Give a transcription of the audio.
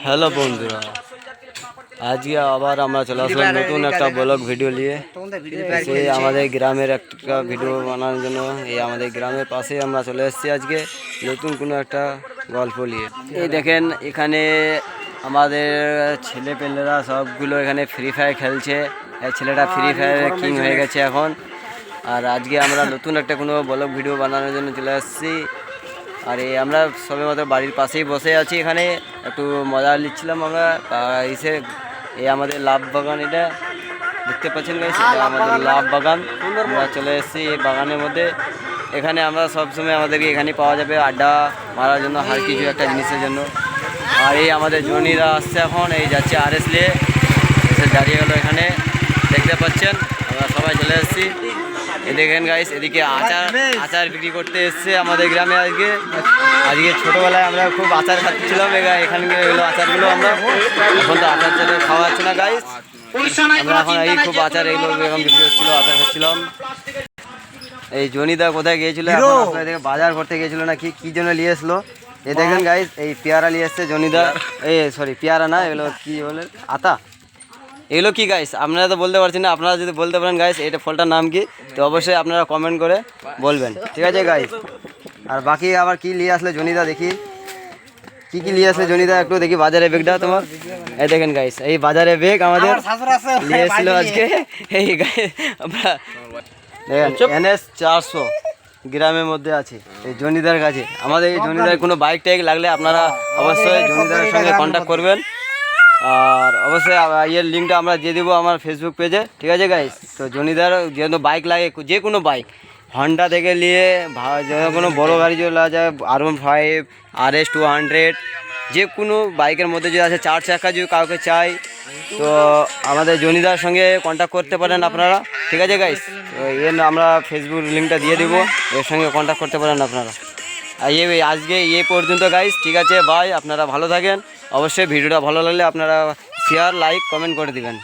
Hello বন্ধুরা, আজকে আবার আমরা চলে আসলাম নতুন একটা ব্লগ ভিডিও নিয়ে। সে আমাদের গ্রামের একটা ভিডিও বানানোর জন্য এই আমাদের গ্রামের পাশে আমরা চলে এসেছি আজকে নতুন কোনো একটা গল্প নিয়ে। এই দেখেন এখানে আমাদের ছেলেপেলেরা সবগুলো এখানে ফ্রি ফায়ার খেলছে। এই ছেলেটা ফ্রি ফায়ারের কিং হয়ে গেছে এখন। আর আজকে আমরা নতুন একটা কোনো ব্লগ ভিডিও বানানোর জন্য চলে আসছি। আর এই আমরা সবে মাত্র বাড়ির পাশেই বসে আছি, এখানে একটু মজা নিচ্ছিলাম আমরা। এই আমাদের লাভ বাগান, এটা দেখতে পাচ্ছেন গাইস, এটা আমাদের লাভ বাগান। আমরা চলে এসেছি এই বাগানের মধ্যে। এখানে আমরা সবসময় আমাদেরকে এখানে পাওয়া যাবে আড্ডা মারার জন্য, আর কিছু একটা জিনিসের জন্য। আর এই আমাদের জনিরা আসছে এখন, এই যাচ্ছে RS নিয়ে, এসে দাঁড়িয়ে গেলো এখানে, দেখতে পাচ্ছেন। আমরা সবাই চলে এসেছি। দেখেন গাইস, এদিকে আচার বিক্রি করতে এসছে আমাদের গ্রামে। আজকে ছোটোবেলায় আমরা খুব আচার খাচ্ছিলাম এখানে এগুলো আচারগুলো। আমরা এখন তো আচার খাওয়া যাচ্ছে না গাইস, আমরা এখন এই খুব আচার এগুলো এরকম বিক্রি হচ্ছিলো, আচার খাচ্ছিলাম। এই জনিদা কোথায় গিয়েছিল, বাজার করতে গিয়েছিল না কি জন্য নিয়ে এসলো। এই দেখেন গাইস, এই পেয়ারা নিয়ে এসছে জনিদা। এই সরি, পেয়ারা না, এগুলো কি বলে, আতা। এগুলো কি গাইস আপনারা তো বলতে পারছেন না, আপনারা যদি বলতে পারেন গাইস এটা ফলটার নাম কি, তো অবশ্যই আপনারা কমেন্ট করে বলবেন, ঠিক আছে গাইস। আর বাকি আবার কি নিয়ে আসলে জনিদা, দেখি কি নিয়ে আসলে জনিদা, একটু দেখি বাজারে ব্যাগটা তোমার। এই দেখেন গাইস, এই বাজারে ব্যাগ আমাদের নিয়ে এসেছিল আজকে। এই গাইস আমরা দেখেন NS 400 গ্রামের মধ্যে আছে এই জনিদার কাছে। আমাদের এই জনিদার কোনো বাইক টাইক লাগলে আপনারা অবশ্যই জনিদারের সঙ্গে কন্ট্যাক্ট করবেন। আর অবশ্যই এর লিঙ্কটা আমরা দিয়ে দেবো আমার ফেসবুক পেজে, ঠিক আছে গাইস। তো জনিদার যেহেতু বাইক লাগে, যে কোনো বাইক, হন্ডা থেকে নিয়ে যে কোনো বড়ো গাড়ি যদি লাগা যায়, R15 RS 200, যে কোনো বাইকের মধ্যে যদি আছে 4 চাকা যদি কাউকে চাই, তো আমাদের জনিদার সঙ্গে কন্ট্যাক্ট করতে পারেন আপনারা, ঠিক আছে গাইস। তো এর আমরা ফেসবুক লিঙ্কটা দিয়ে দেবো, এর সঙ্গে কন্ট্যাক্ট করতে পারেন আপনারা। আর আজকে পর্যন্ত গাইস, ঠিক আছে, বাই। আপনারা ভালো থাকেন। অবশ্যই ভিডিওটা ভালো লাগলে আপনারা শেয়ার, লাইক, কমেন্ট করে দিবেন।